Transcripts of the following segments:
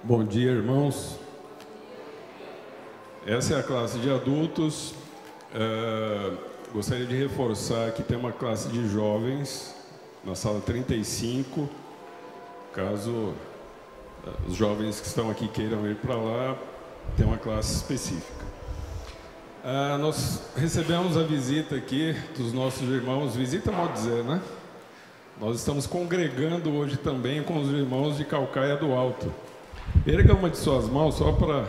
Bom dia, irmãos. Essa é a classe de adultos. Gostaria de reforçar que tem uma classe de jovens na sala 35. Caso os jovens que estão aqui queiram ir para lá, tem uma classe específica. Nós recebemos a visita aqui dos nossos irmãos, visita modo dizer, né? Nós estamos congregando hoje também com os irmãos de Calcaia do Alto. Erga uma de suas mãos só para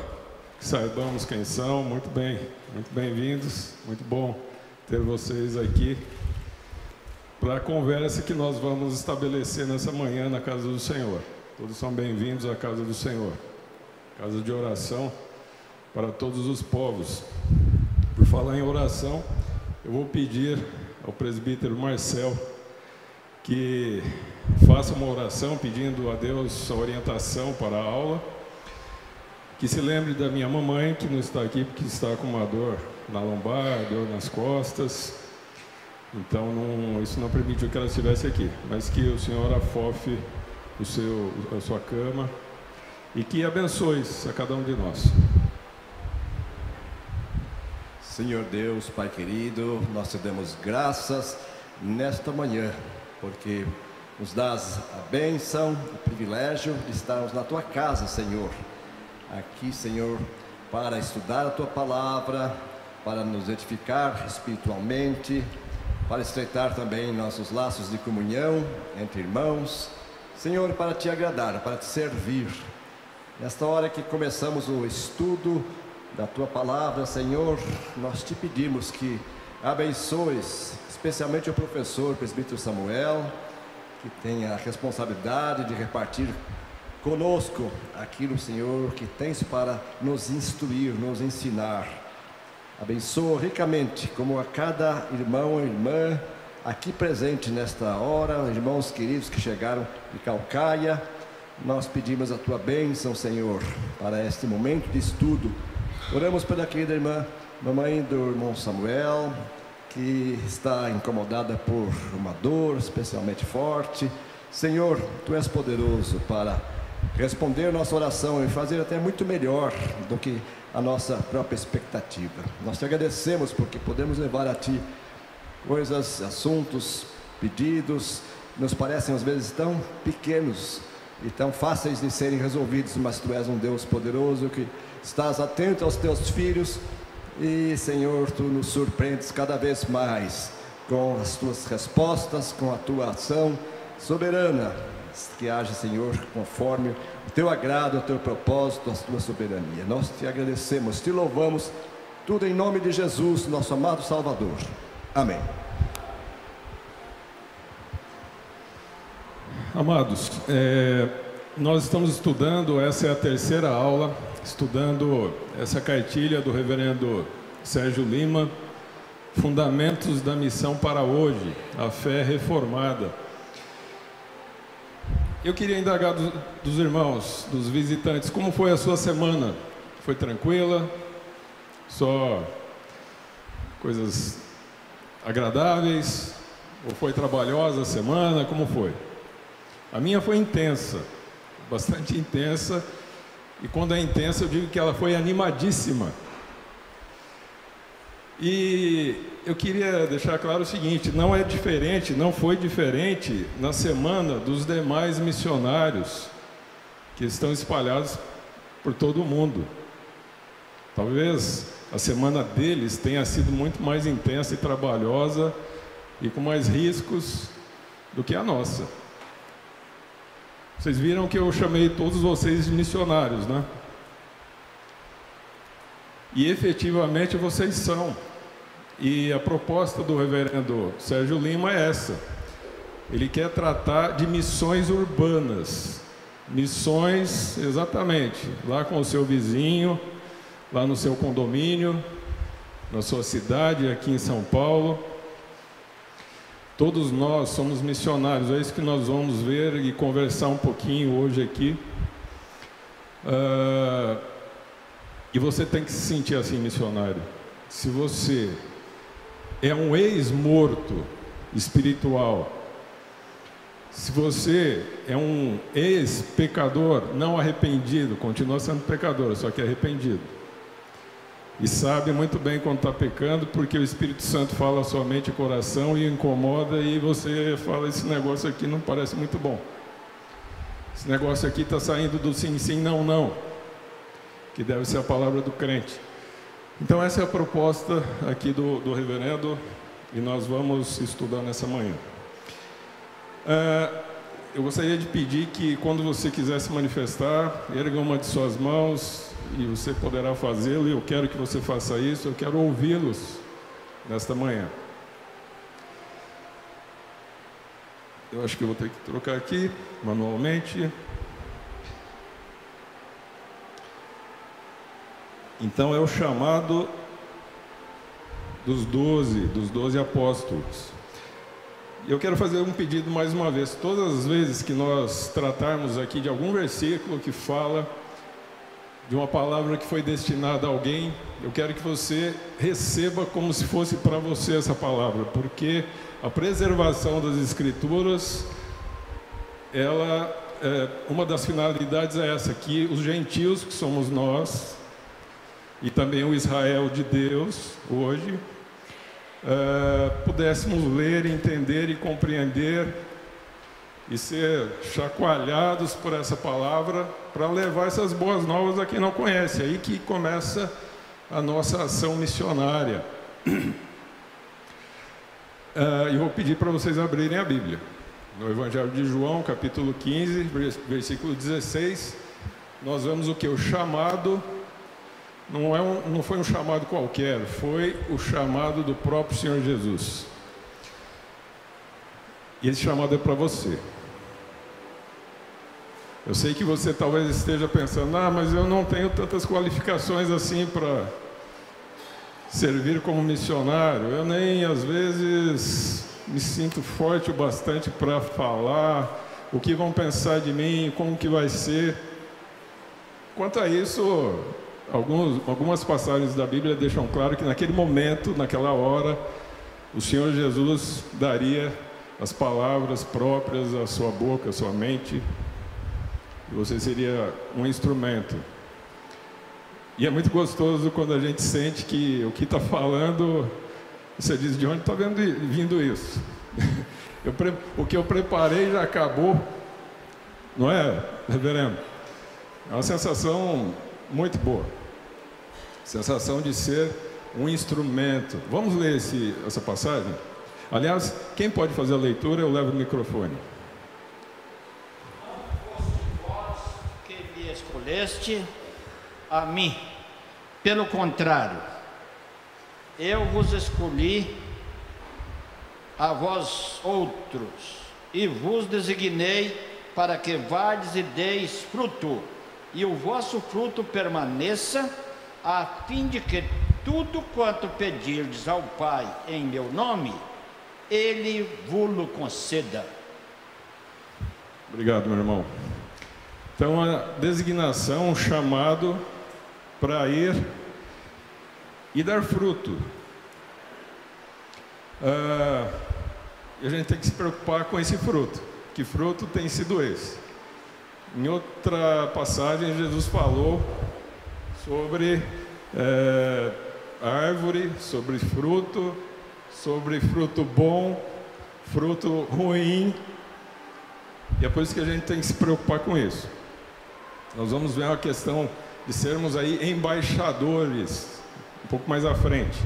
que saibamos quem são. Muito bem, muito bem-vindos. Muito bom ter vocês aqui para a conversa que nós vamos estabelecer nessa manhã na casa do Senhor. Todos são bem-vindos à casa do Senhor, casa de oração para todos os povos. Por falar em oração, eu vou pedir ao presbítero Marcel que faça uma oração pedindo a Deus a orientação para a aula, que se lembre da minha mamãe, que não está aqui porque está com uma dor na lombar, dor nas costas, então isso não permitiu que ela estivesse aqui, mas que o Senhor afofe a sua cama e que abençoe a cada um de nós. Senhor Deus, Pai querido, nós te damos graças nesta manhã, porque nos dás a bênção, o privilégio de estarmos na Tua casa, Senhor. Aqui, Senhor, para estudar a Tua palavra, para nos edificar espiritualmente, para estreitar também nossos laços de comunhão entre irmãos. Senhor, para Te agradar, para Te servir. Nesta hora que começamos o estudo da Tua palavra, Senhor, nós Te pedimos que abençoes, especialmente o professor, o presbítero Samuel, que tem a responsabilidade de repartir conosco aquilo, Senhor, que tens para nos instruir, nos ensinar. Abençoa ricamente, como a cada irmão e irmã aqui presente nesta hora, irmãos queridos que chegaram de Calcaia. Nós pedimos a Tua bênção, Senhor, para este momento de estudo. Oramos pela querida irmã, mamãe do irmão Samuel, que está incomodada por uma dor especialmente forte. Senhor, Tu és poderoso para responder nossa oração e fazer até muito melhor do que a nossa própria expectativa. Nós Te agradecemos porque podemos levar a Ti coisas, assuntos, pedidos, nos parecem às vezes tão pequenos e tão fáceis de serem resolvidos, mas Tu és um Deus poderoso que estás atento aos Teus filhos. E, Senhor, Tu nos surpreendes cada vez mais com as Tuas respostas, com a Tua ação soberana, que age, Senhor, conforme o Teu agrado, o Teu propósito, a Tua soberania. Nós Te agradecemos, Te louvamos, tudo em nome de Jesus, nosso amado Salvador. Amém. Amados, nós estamos estudando, essa é a terceira aula, estudando essa cartilha do reverendo Sérgio Lima, Fundamentos da Missão para Hoje, a Fé Reformada. Eu queria indagar dos irmãos, dos visitantes, como foi a sua semana? Foi tranquila? Só coisas agradáveis? Ou foi trabalhosa a semana? Como foi? A minha foi intensa, bastante intensa. E quando é intensa, eu digo que ela foi animadíssima. E eu queria deixar claro o seguinte, não foi diferente na semana dos demais missionários que estão espalhados por todo o mundo. Talvez a semana deles tenha sido muito mais intensa e trabalhosa e com mais riscos do que a nossa. Vocês viram que eu chamei todos vocês de missionários, né? E efetivamente vocês são. E a proposta do reverendo Sérgio Lima é essa. Ele quer tratar de missões urbanas. Missões, exatamente, lá com o seu vizinho, lá no seu condomínio, na sua cidade, aqui em São Paulo. Todos nós somos missionários, é isso que nós vamos ver e conversar um pouquinho hoje aqui. E você tem que se sentir assim, missionário. Se você é um ex-morto espiritual, Se você é um ex-pecador, não arrependido, continua sendo pecador, só que arrependido. E sabe muito bem quando está pecando, porque o Espírito Santo fala a sua mente e coração e incomoda, e você fala, esse negócio aqui não parece muito bom. Esse negócio aqui está saindo do sim, sim, não, não, que deve ser a palavra do crente. Então essa é a proposta aqui do reverendo, e nós vamos estudar nessa manhã. Eu gostaria de pedir que, quando você quiser se manifestar, erga uma de suas mãos, e você poderá fazê-lo, e eu quero que você faça isso, eu quero ouvi-los nesta manhã. Eu acho que eu vou ter que trocar aqui, manualmente. Então é o chamado dos 12 apóstolos. Eu quero fazer um pedido mais uma vez. Todas as vezes que nós tratarmos aqui de algum versículo que fala de uma palavra que foi destinada a alguém, eu quero que você receba como se fosse para você essa palavra, porque a preservação das Escrituras, uma das finalidades é essa, que os gentios, que somos nós, e também o Israel de Deus, hoje, pudéssemos ler, entender e compreender e ser chacoalhados por essa palavra para levar essas boas novas a quem não conhece. Aí que começa a nossa ação missionária. Eu vou pedir para vocês abrirem a Bíblia. No Evangelho de João, capítulo 15, versículo 16, nós vemos o que? O chamado. Não foi um chamado qualquer, foi o chamado do próprio Senhor Jesus. E esse chamado é para você. Eu sei que você talvez esteja pensando, mas eu não tenho tantas qualificações assim para servir como missionário. Eu nem, às vezes, me sinto forte o bastante para falar o que vão pensar de mim, como que vai ser. Quanto a isso, algumas passagens da Bíblia deixam claro que naquele momento, naquela hora, o Senhor Jesus daria as palavras próprias à sua boca, à sua mente, e você seria um instrumento. E é muito gostoso quando a gente sente que o que está falando, você diz, de onde está vindo isso? O que eu preparei já acabou, não é, reverendo? É uma sensação muito boa. Sensação de ser um instrumento. Vamos ler essa passagem? Aliás, quem pode fazer a leitura, eu levo o microfone. Não foste vós que me escolheste a mim. Pelo contrário, eu vos escolhi a vós outros, e vos designei para que vades e deis fruto, e o vosso fruto permaneça, a fim de que tudo quanto pedirdes ao Pai em meu nome, Ele vos conceda. Obrigado, meu irmão. Então, a designação, um chamado para ir e dar fruto. E a gente tem que se preocupar com esse fruto. Que fruto tem sido esse? Em outra passagem, Jesus falou sobre árvore, sobre fruto bom, fruto ruim, e é por isso que a gente tem que se preocupar com isso. Nós vamos ver uma questão de sermos aí embaixadores, um pouco mais à frente.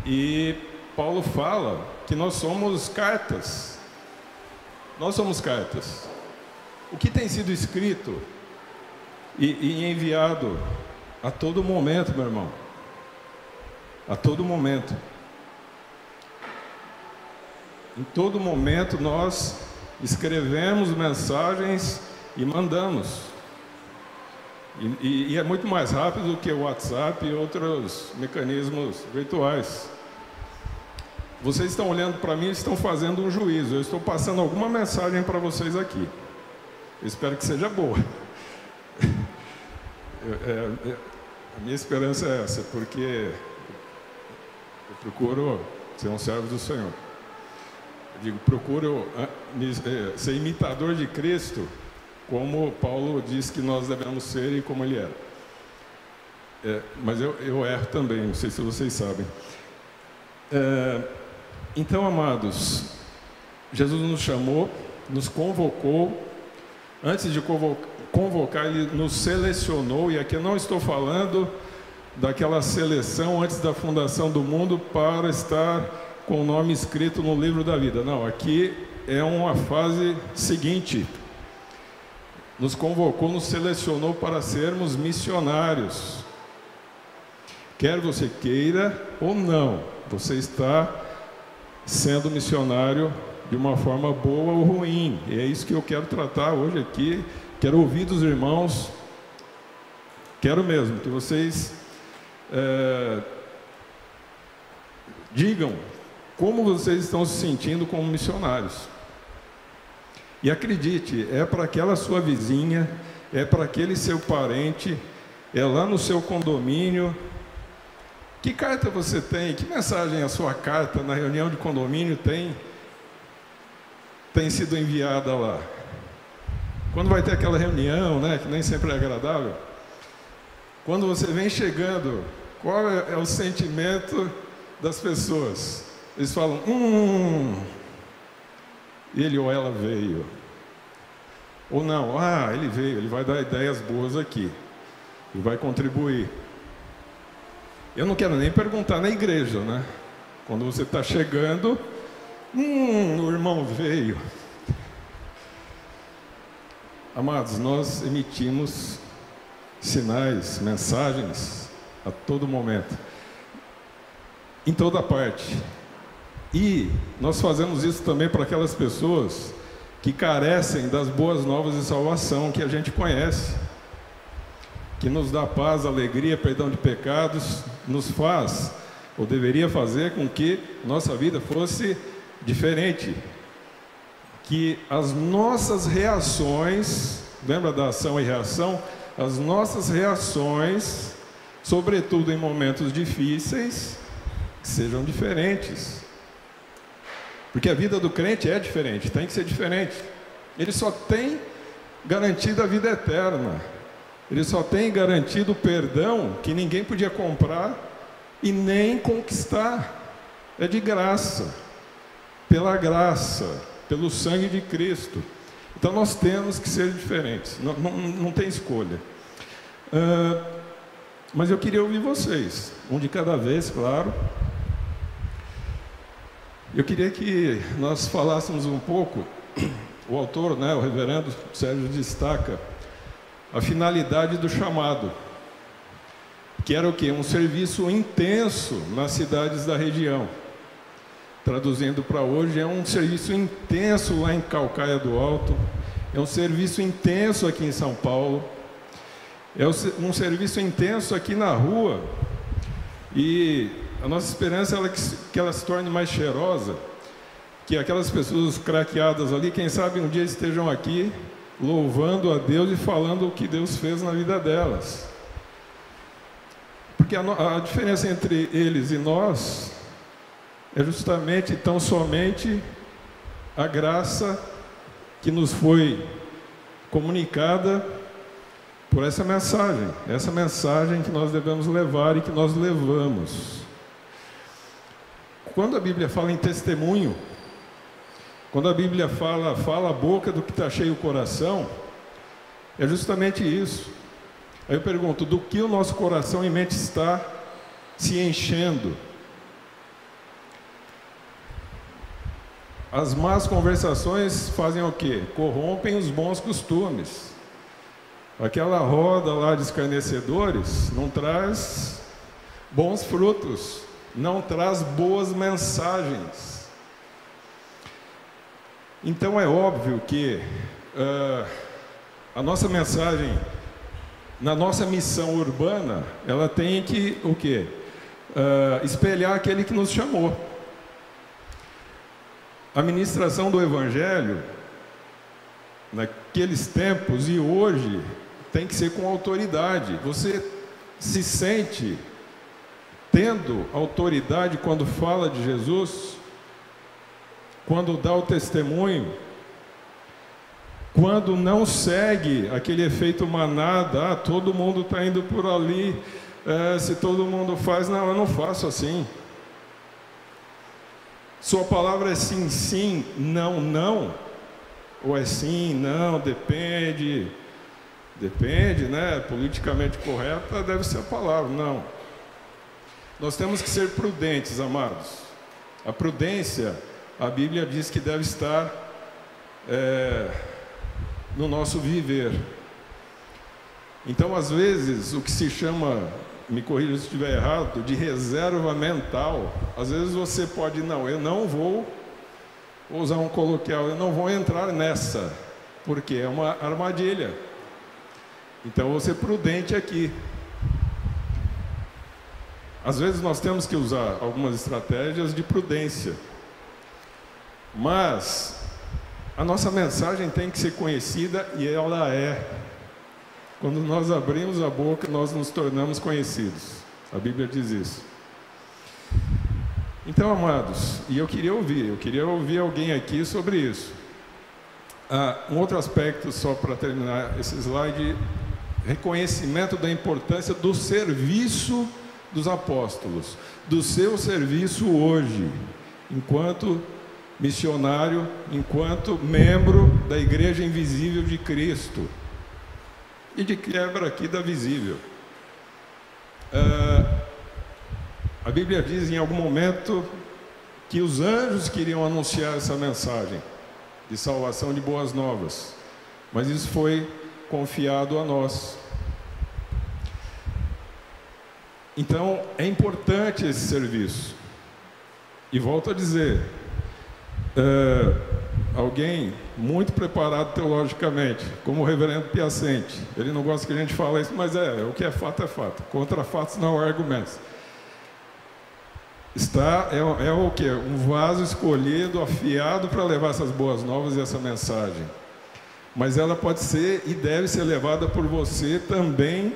E Paulo fala que nós somos cartas. Nós somos cartas. O que tem sido escrito e enviado a todo momento, meu irmão. A todo momento. Em todo momento nós escrevemos mensagens e mandamos. E é muito mais rápido do que o WhatsApp e outros mecanismos virtuais. Vocês estão olhando para mim e estão fazendo um juízo. Eu estou passando alguma mensagem para vocês aqui. Eu espero que seja boa. A minha esperança é essa, porque eu procuro ser um servo do Senhor. digo, procuro ser imitador de Cristo, como Paulo diz que nós devemos ser e como ele era. Mas eu erro também, não sei se vocês sabem. Então, amados, Jesus nos chamou, nos convocou. Antes de convocar, Ele nos selecionou. E aqui eu não estou falando daquela seleção antes da fundação do mundo para estar com o nome escrito no livro da vida. Não, aqui é uma fase seguinte. Nos convocou, nos selecionou para sermos missionários. Quer você queira ou não, você está sendo missionário de uma forma boa ou ruim. E é isso que eu quero tratar hoje aqui. Quero ouvir dos irmãos. Quero mesmo que vocês digam como vocês estão se sentindo como missionários. E acredite, é para aquela sua vizinha, é para aquele seu parente, é lá no seu condomínio. Que carta você tem? Que mensagem a sua carta na reunião de condomínio tem sido enviada lá? Quando vai ter aquela reunião, né, que nem sempre é agradável, quando você vem chegando, qual é o sentimento das pessoas? Eles falam, ele ou ela veio. Ou não, ele veio, ele vai dar ideias boas aqui, ele vai contribuir. Eu não quero nem perguntar na igreja, né? Quando você está chegando, o irmão veio. Amados, nós emitimos sinais, mensagens a todo momento, em toda parte. E nós fazemos isso também para aquelas pessoas que carecem das boas novas de salvação que a gente conhece, que nos dá paz, alegria, perdão de pecados, nos faz, ou deveria fazer com que nossa vida fosse diferente. Que as nossas reações, lembra da ação e reação? As nossas reações, sobretudo em momentos difíceis, sejam diferentes. Porque a vida do crente é diferente, tem que ser diferente. Ele só tem garantido a vida eterna. Ele só tem garantido o perdão que ninguém podia comprar e nem conquistar. É de graça, pela graça, pelo sangue de Cristo. Então nós temos que ser diferentes, não tem escolha. Mas eu queria ouvir vocês, um de cada vez, claro. Eu queria que nós falássemos um pouco, o autor, né, o reverendo Sérgio destaca a finalidade do chamado, que era o quê? Um serviço intenso nas cidades da região. Traduzindo para hoje, é um serviço intenso lá em Calcaia do Alto, é um serviço intenso aqui em São Paulo, é um serviço intenso aqui na rua, e a nossa esperança é que ela se torne mais cheirosa, que aquelas pessoas craqueadas ali, quem sabe um dia estejam aqui louvando a Deus e falando o que Deus fez na vida delas. Porque a diferença entre eles e nós é justamente, tão somente, a graça que nos foi comunicada por essa mensagem que nós devemos levar e que nós levamos. Quando a Bíblia fala em testemunho, quando a Bíblia fala a boca do que está cheio o coração, é justamente isso. Aí eu pergunto, do que o nosso coração e mente está se enchendo? As más conversações fazem o quê? Corrompem os bons costumes. Aquela roda lá de escarnecedores não traz bons frutos, não traz boas mensagens. Então é óbvio que a nossa mensagem, na nossa missão urbana, ela tem que o quê? Espelhar aquele que nos chamou. A ministração do Evangelho, naqueles tempos e hoje, tem que ser com autoridade. Você se sente tendo autoridade quando fala de Jesus? quando dá o testemunho, quando não segue aquele efeito manada, todo mundo está indo por ali, se todo mundo faz, não, eu não faço assim. Sua palavra é sim, sim, não, não, ou é sim, não, depende, né? Politicamente correta deve ser a palavra, não. Nós temos que ser prudentes, amados. A prudência, a Bíblia diz que deve estar no nosso viver. Então, às vezes, o que se chama, me corrija se estiver errado, de reserva mental, às vezes você pode, não, eu não vou usar um coloquial, eu não vou entrar nessa, porque é uma armadilha. Então, vou ser prudente aqui. Às vezes nós temos que usar algumas estratégias de prudência, mas a nossa mensagem tem que ser conhecida, e ela é. Quando nós abrimos a boca, nós nos tornamos conhecidos. A Bíblia diz isso. Então, amados, e eu queria ouvir alguém aqui sobre isso. Um outro aspecto, só para terminar esse slide, reconhecimento da importância do serviço dos apóstolos, do seu serviço hoje, enquanto missionário, enquanto membro da Igreja Invisível de Cristo, e de quebra aqui da visível. A Bíblia diz em algum momento que os anjos queriam anunciar essa mensagem de salvação, de boas novas, mas isso foi confiado a nós. Então, é importante esse serviço. E volto a dizer, alguém muito preparado teologicamente, como o reverendo Piacente, ele não gosta que a gente fale isso, mas o que é fato é fato. Contra fatos não há argumentos. É o quê? Um vaso escolhido, afiado para levar essas boas novas e essa mensagem. Mas ela pode ser e deve ser levada por você também,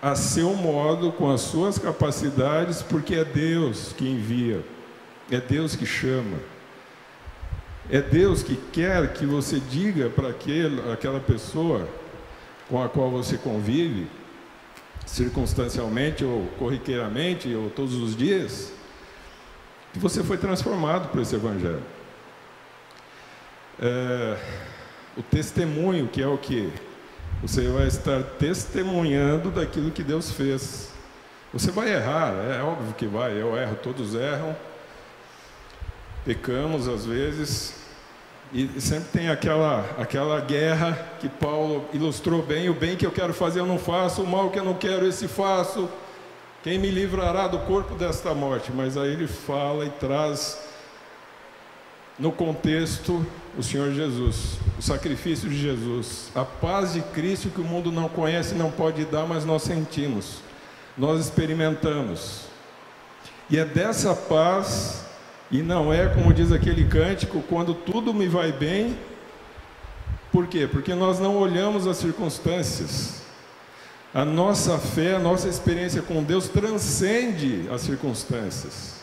a seu modo, com as suas capacidades, porque é Deus que envia, é Deus que chama, é Deus que quer que você diga para aquela pessoa com a qual você convive, circunstancialmente ou corriqueiramente, ou todos os dias, que você foi transformado por esse Evangelho. O testemunho, que é o quê? Você vai estar testemunhando daquilo que Deus fez. Você vai errar, é óbvio que vai, eu erro, todos erram, pecamos às vezes, e sempre tem aquela guerra que Paulo ilustrou bem: o bem que eu quero fazer eu não faço, o mal que eu não quero esse faço, quem me livrará do corpo desta morte? Mas aí ele fala e traz no contexto o Senhor Jesus, o sacrifício de Jesus, a paz de Cristo que o mundo não conhece e não pode dar, mas nós sentimos, nós experimentamos. E é dessa paz, e não é como diz aquele cântico, quando tudo me vai bem. Por quê? Porque nós não olhamos as circunstâncias. A nossa fé, a nossa experiência com Deus transcende as circunstâncias.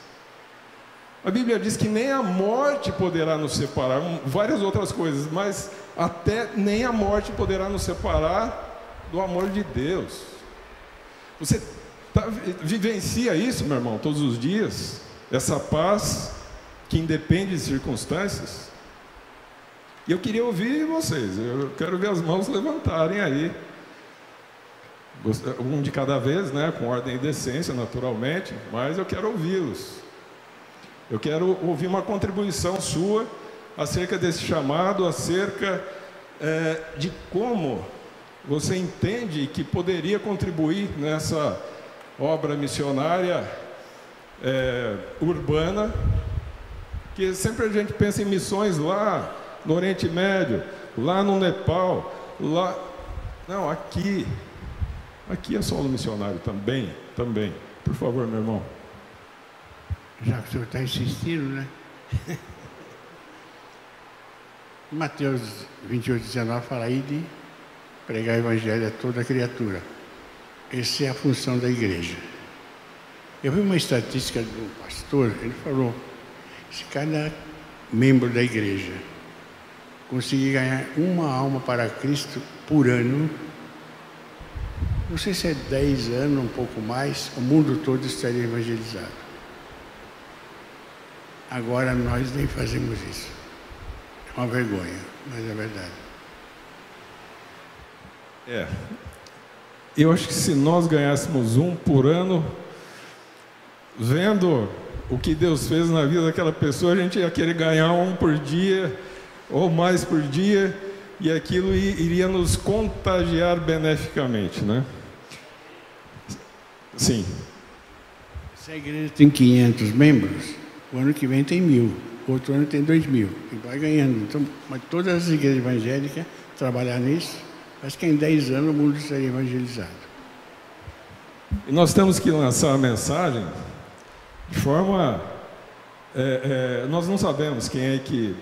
A Bíblia diz que nem a morte poderá nos separar, várias outras coisas, mas até nem a morte poderá nos separar do amor de Deus. Você vivencia isso, meu irmão, todos os dias? Essa paz que independe de circunstâncias? E eu queria ouvir vocês, eu quero ver as mãos levantarem aí. Um de cada vez, né, com ordem e decência, naturalmente, mas eu quero ouvi-los. Eu quero ouvir uma contribuição sua acerca desse chamado, acerca de como você entende que poderia contribuir nessa obra missionária urbana, que sempre a gente pensa em missões lá no Oriente Médio, lá no Nepal, lá... Não, aqui é solo missionário também. Por favor, meu irmão. Já que o senhor está insistindo, né? Mateus 28:19 fala aí de pregar o evangelho a toda criatura. Essa é a função da igreja. Eu vi uma estatística do pastor, ele falou: se cada membro da igreja, conseguir ganhar uma alma para Cristo por ano, não sei se é 10 anos, um pouco mais, o mundo todo estaria evangelizado. Agora nós nem fazemos isso. É uma vergonha, mas é verdade. Eu acho que se nós ganhássemos um por ano, vendo o que Deus fez na vida daquela pessoa, a gente ia querer ganhar um por dia, ou mais por dia, e aquilo iria nos contagiar beneficamente, né? Sim. Se a igreja tem 500 membros, o ano que vem tem 1.000, outro ano tem 2.000, e vai ganhando. Então, mas todas as igrejas evangélicas trabalhar nisso, acho que em 10 anos o mundo estaria evangelizado. E nós temos que lançar a mensagem de forma... nós não sabemos quem é que,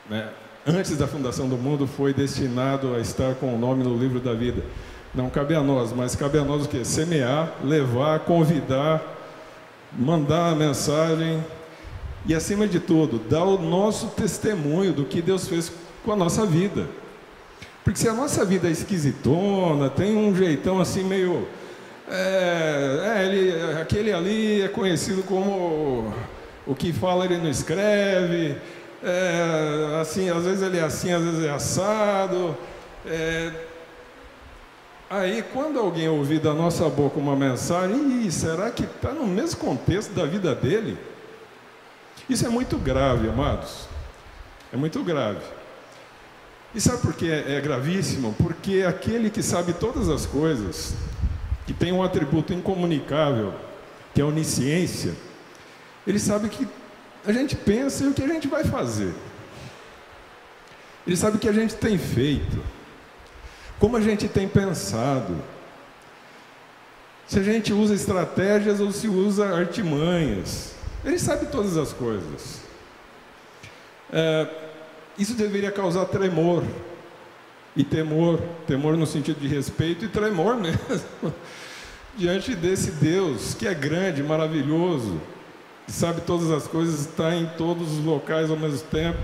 né, antes da fundação do mundo, foi destinado a estar com o nome no livro da vida. Não cabe a nós, mas cabe a nós o quê? Semear, levar, convidar, mandar a mensagem e, acima de tudo, dar o nosso testemunho do que Deus fez com a nossa vida. Porque se a nossa vida é esquisitona, tem um jeitão assim meio... aquele ali é conhecido como o que fala ele não escreve, assim, às vezes ele é assim, às vezes é assado. Aí, quando alguém ouvir da nossa boca uma mensagem, será que está no mesmo contexto da vida dele? Isso é muito grave, amados. É muito grave. E sabe por que é gravíssimo? Porque aquele que sabe todas as coisas, que tem um atributo incomunicável, que é a onisciência, ele sabe o que a gente pensa e o que a gente vai fazer. Ele sabe o que a gente tem feito, como a gente tem pensado, se a gente usa estratégias ou se usa artimanhas. Ele sabe todas as coisas. Isso deveria causar tremor e temor no sentido de respeito e tremor mesmo, diante desse Deus que é grande, maravilhoso, que sabe todas as coisas, está em todos os locais ao mesmo tempo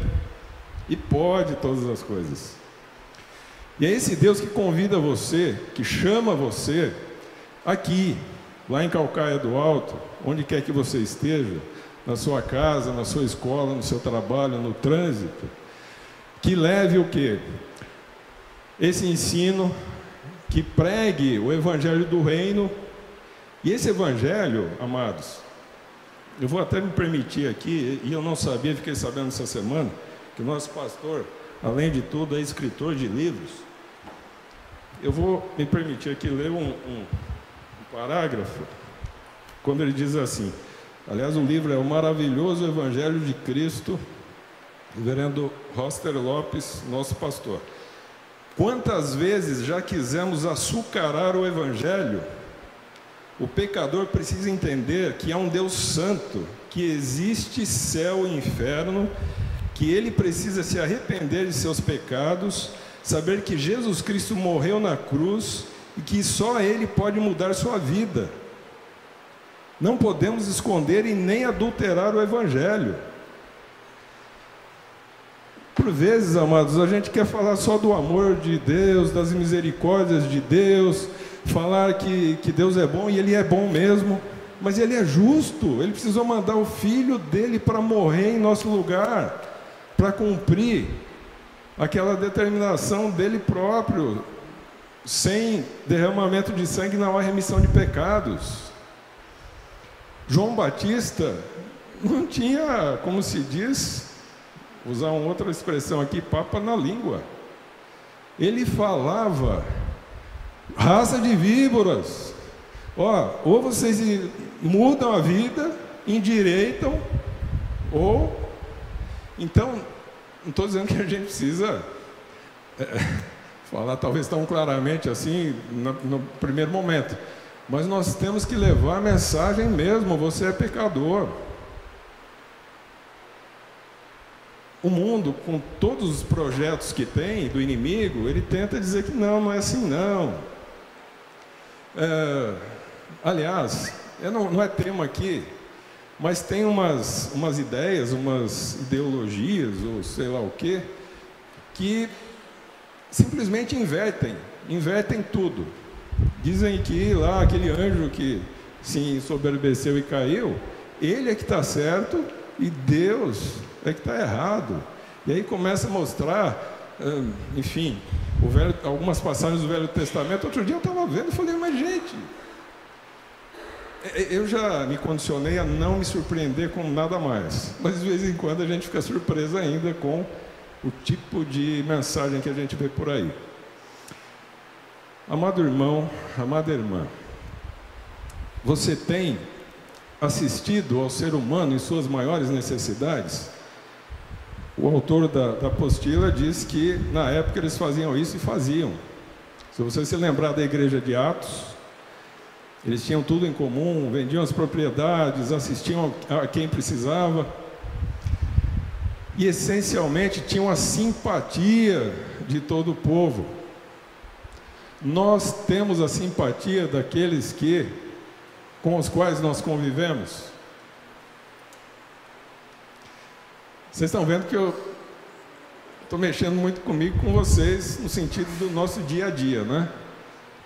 e pode todas as coisas. E é esse Deus que convida você, que chama você aqui, lá em Calcaia do Alto, onde quer que você esteja, na sua casa, na sua escola, no seu trabalho, no trânsito, que leve o quê? Esse ensino, que pregue o Evangelho do Reino. E esse Evangelho, amados, eu vou até me permitir aqui, e eu não sabia, fiquei sabendo essa semana, que o nosso pastor, além de tudo, é escritor de livros. Eu vou me permitir aqui ler um parágrafo, quando ele diz assim, aliás, o livro é O Maravilhoso Evangelho de Cristo, reverendo Roster Lopes, nosso pastor. Quantas vezes já quisemos açucarar o Evangelho? O pecador precisa entender que há um Deus santo, que existe céu e inferno, que ele precisa se arrepender de seus pecados, saber que Jesus Cristo morreu na cruz e que só Ele pode mudar sua vida. Não podemos esconder e nem adulterar o Evangelho. Por vezes, amados, a gente quer falar só do amor de Deus, das misericórdias de Deus, falar que Deus é bom, e Ele é bom mesmo, mas Ele é justo. Ele precisou mandar o Filho dEle para morrer em nosso lugar, para cumprir aquela determinação dEle próprio. Sem derramamento de sangue não há remissão de pecados. João Batista não tinha, como se diz, usar uma outra expressão aqui, papa na língua. Ele falava, raça de víboras, ou vocês mudam a vida, endireitam, ou... Então, não estou dizendo que a gente precisa falar talvez tão claramente assim no primeiro momento, mas nós temos que levar a mensagem mesmo, você é pecador. O mundo, com todos os projetos que tem do inimigo, ele tenta dizer que não é assim não. Aliás, não é tema aqui, mas tem umas ideias, umas ideologias, ou sei lá o quê, que simplesmente invertem tudo. Dizem que lá aquele anjo que se ensoberbeceu e caiu, ele é que está certo e Deus é que está errado. E aí começa a mostrar, enfim, algumas passagens do Velho Testamento. Outro dia eu estava vendo e falei, mas gente, eu já me condicionei a não me surpreender com nada mais, mas de vez em quando a gente fica surpreso ainda com o tipo de mensagem que a gente vê por aí. Amado irmão, amada irmã, você tem assistido ao ser humano em suas maiores necessidades? O autor da apostila diz que na época eles faziam isso e faziam. Se você se lembrar da igreja de Atos, eles tinham tudo em comum, vendiam as propriedades, assistiam a quem precisava e essencialmente tinham a simpatia de todo o povo. Nós temos a simpatia daqueles com os quais nós convivemos. Vocês estão vendo que eu estou mexendo muito comigo, com vocês, no sentido do nosso dia a dia, né?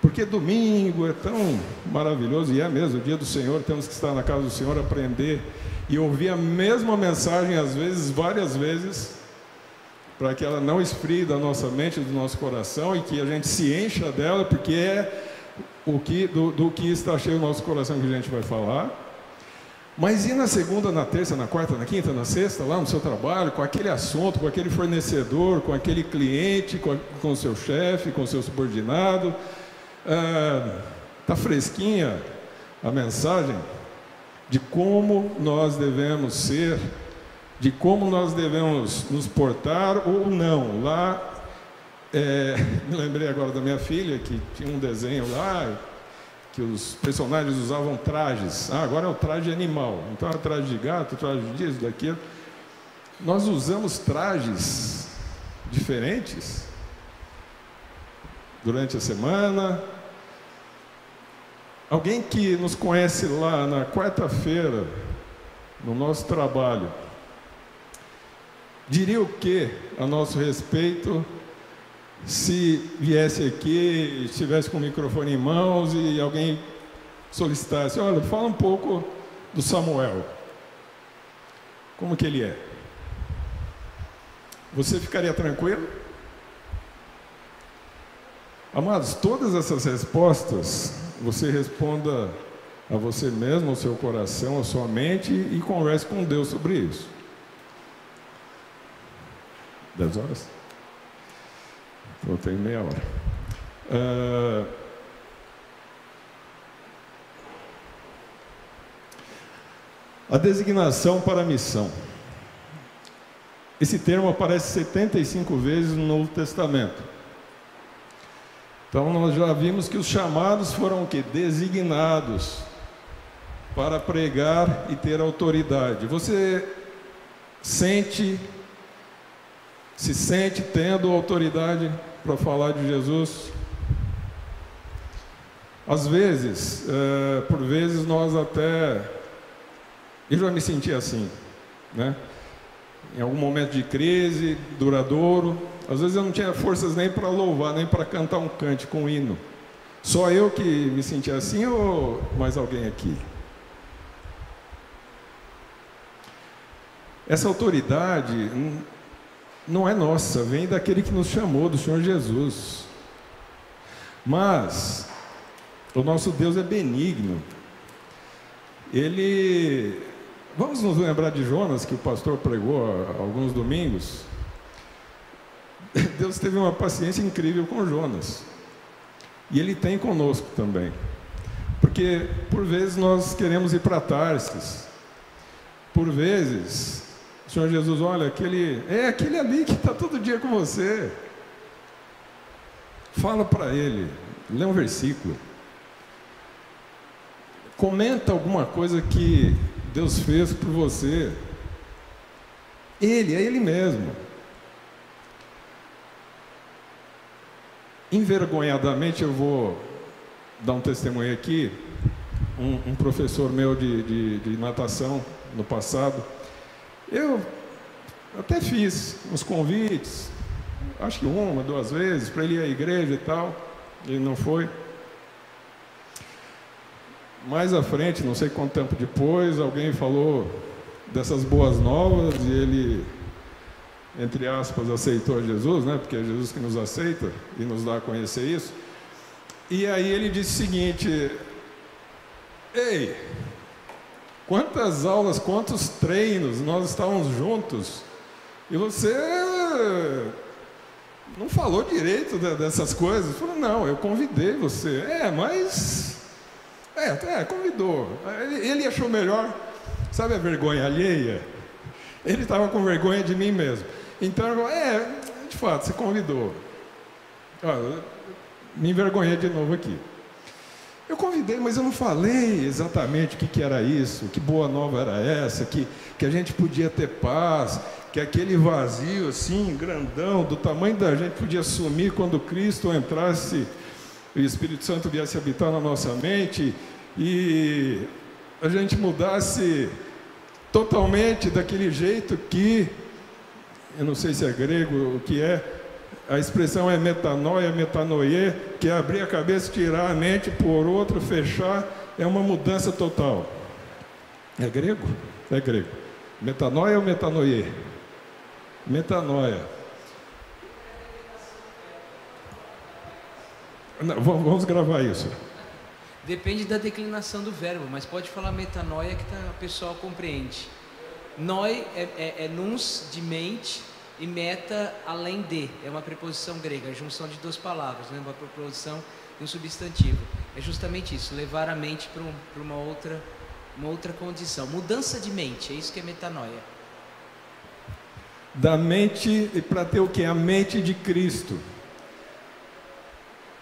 Porque domingo é tão maravilhoso, e é mesmo, o dia do Senhor, temos que estar na casa do Senhor, aprender e ouvir a mesma mensagem, às vezes, várias vezes, para que ela não esfrie da nossa mente, do nosso coração, e que a gente se encha dela, porque é do que está cheio o nosso coração que a gente vai falar. Mas e na segunda, na terça, na quarta, na quinta, na sexta, lá no seu trabalho, com aquele assunto, com aquele fornecedor, com aquele cliente, com o seu chefe, com o seu subordinado? Está fresquinha a mensagem de como nós devemos ser, de como nós devemos nos portar ou não. Lá, me lembrei agora da minha filha, que tinha um desenho lá, que os personagens usavam trajes. Agora é o traje animal, então é traje de gato, traje disso, daquilo. Nós usamos trajes diferentes durante a semana. Alguém que nos conhece lá na quarta-feira, no nosso trabalho, diria o que a nosso respeito se viesse aqui, estivesse com o microfone em mãos e alguém solicitasse: olha, fala um pouco do Samuel, como que ele é? Você ficaria tranquilo? Amados, todas essas respostas, você responda a você mesmo, ao seu coração, à sua mente, e converse com Deus sobre isso. 10 horas? Então, tem meia hora. A designação para a missão. Esse termo aparece 75 vezes no Novo Testamento. Então, nós já vimos que os chamados foram o quê? Designados para pregar e ter autoridade. Você se sente tendo autoridade para falar de Jesus? Às vezes, por vezes nós até... Eu já me senti assim, né? Em algum momento de crise, duradouro, às vezes eu não tinha forças nem para louvar, nem para cantar um cântico, um hino. Só eu que me sentia assim ou mais alguém aqui? Essa autoridade não é nossa, vem daquele que nos chamou, do Senhor Jesus. Mas o nosso Deus é benigno. Vamos nos lembrar de Jonas, que o pastor pregou há alguns domingos. Deus teve uma paciência incrível com Jonas. E Ele tem conosco também. Porque, por vezes, nós queremos ir para Tarsis. Por vezes, o Senhor Jesus, olha, aquele ali que está todo dia com você. Fala para ele, lê um versículo. Comenta alguma coisa que Deus fez por você. É Ele mesmo. Envergonhadamente eu vou dar um testemunho aqui. um professor meu de natação no passado. Eu até fiz uns convites, acho que 1, 2 vezes, para ele ir à igreja e tal. Ele não foi. Mais à frente, não sei quanto tempo depois, alguém falou dessas boas novas e ele, entre aspas, aceitou Jesus, né? Porque é Jesus que nos aceita e nos dá a conhecer isso. E aí ele disse o seguinte: ei, quantas aulas, quantos treinos nós estávamos juntos e você não falou direito dessas coisas. Falou, não, eu convidei você. Mas convidou. Ele achou melhor, sabe a vergonha alheia? Ele estava com vergonha de mim mesmo. Então, de fato, você convidou. Me envergonhei de novo aqui. Eu convidei, mas eu não falei exatamente o que era isso, que boa nova era essa, que a gente podia ter paz, que aquele vazio assim, grandão, do tamanho da gente, podia sumir quando Cristo entrasse e o Espírito Santo viesse habitar na nossa mente e a gente mudasse totalmente daquele jeito que, eu não sei se é grego o que é, a expressão é metanoia, metanoie, que é abrir a cabeça, tirar a mente por outro, fechar, é uma mudança total. É grego? É grego. Metanoia ou metanoie? Metanoia. Não, vamos gravar isso. Depende da declinação do verbo, mas pode falar metanoia que o pessoal compreende. Noi é nuns, de mente, e meta, além de. É uma preposição grega, a junção de 2 palavras, né? Uma preposição e um substantivo. É justamente isso, levar a mente para uma outra condição. Mudança de mente, é isso que é metanoia. Da mente, e para ter o que? A mente de Cristo.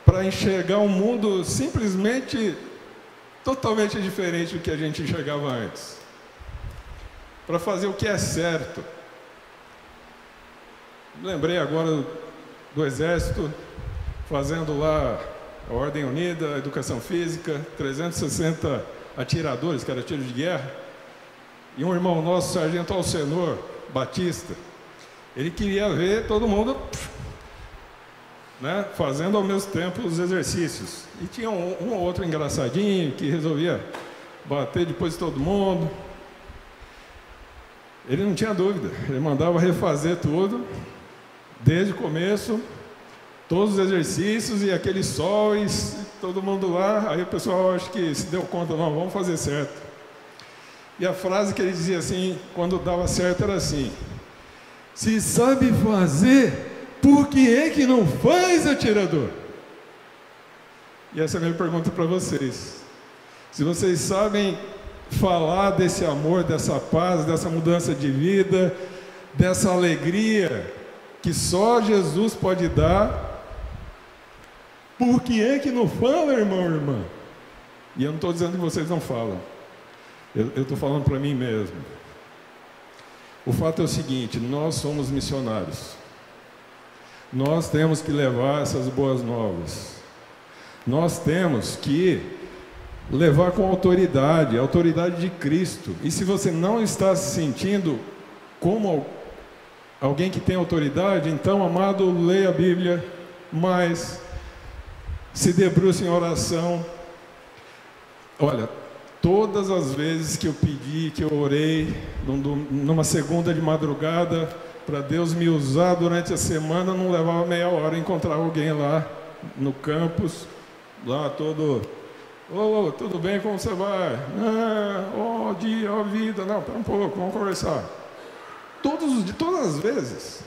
Para enxergar um mundo simplesmente totalmente diferente do que a gente enxergava antes. Para fazer o que é certo. Lembrei agora do Exército, fazendo lá a Ordem Unida, a Educação Física, 360 atiradores, que era tiro de guerra, e um irmão nosso, Sargento Alcenor Batista, ele queria ver todo mundo, né, fazendo ao mesmo tempo os exercícios. E tinha um ou outro engraçadinho que resolvia bater depois de todo mundo. Ele não tinha dúvida, ele mandava refazer tudo, desde o começo, todos os exercícios e aquele sol e todo mundo lá. Aí o pessoal acho que se deu conta, não, vamos fazer certo. E a frase que ele dizia assim, quando dava certo, era assim: se sabe fazer, por que é que não faz, atirador? E essa é a minha pergunta para vocês. Se vocês sabem falar desse amor, dessa paz, dessa mudança de vida, dessa alegria que só Jesus pode dar, por que é que não fala, irmão, irmã? E eu não estou dizendo que vocês não falam, eu estou falando para mim mesmo. O fato é o seguinte: nós somos missionários, nós temos que levar essas boas novas, nós temos que levar com autoridade, a autoridade de Cristo. E se você não está se sentindo como alguém que tem autoridade, então, amado, leia a Bíblia mais, se debruce em oração. Olha, todas as vezes que eu pedi, que eu orei, numa segunda de madrugada, para Deus me usar durante a semana, não levava meia hora, encontrar alguém lá no campus, lá todo... Ô, tudo bem, como você vai? Dia, vida. Não, pera um pouco, vamos conversar. Todas as vezes.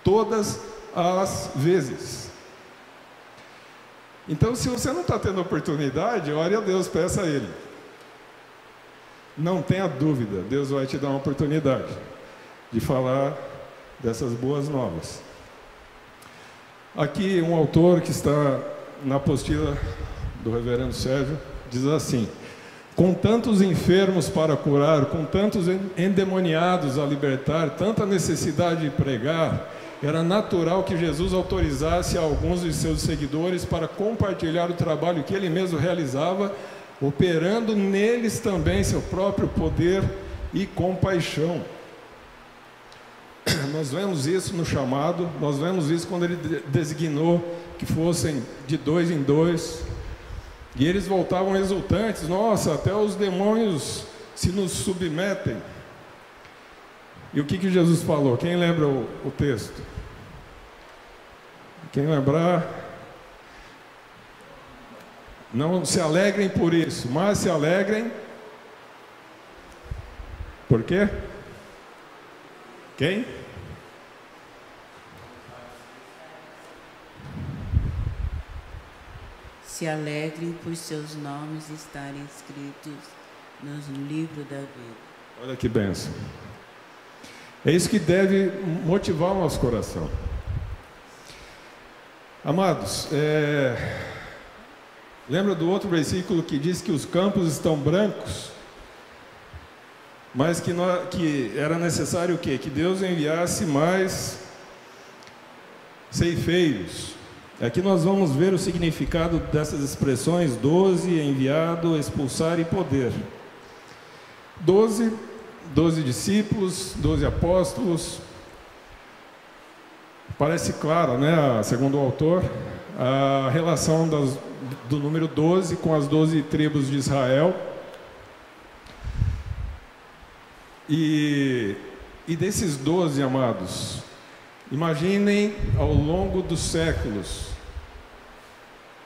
Todas as vezes. Então, se você não está tendo oportunidade, ore a Deus, peça a Ele. Não tenha dúvida, Deus vai te dar uma oportunidade de falar dessas boas novas. Aqui um autor que está na apostila do reverendo Sérgio, diz assim: com tantos enfermos para curar, com tantos endemoniados a libertar, tanta necessidade de pregar, era natural que Jesus autorizasse a alguns de seus seguidores para compartilhar o trabalho que ele mesmo realizava, operando neles também seu próprio poder e compaixão. Nós vemos isso no chamado, nós vemos isso quando ele designou que fossem de 2 em 2, e eles voltavam exultantes. Nossa, até os demônios se nos submetem. E o que Jesus falou? Quem lembra o texto? Quem lembrar? Não se alegrem por isso, mas se alegrem. Por quê? Quem? Se alegrem por seus nomes estarem escritos no livro da vida. Olha que bênção. É isso que deve motivar o nosso coração. Amados, lembra do outro versículo que diz que os campos estão brancos, mas que era necessário o quê? Que Deus enviasse mais ceifeiros. Aqui nós vamos ver o significado dessas expressões: 12, enviado, expulsar e poder. 12 discípulos, 12 apóstolos. Parece claro, né, segundo o autor, a relação do número 12 com as 12 tribos de Israel. E desses 12, amados, imaginem ao longo dos séculos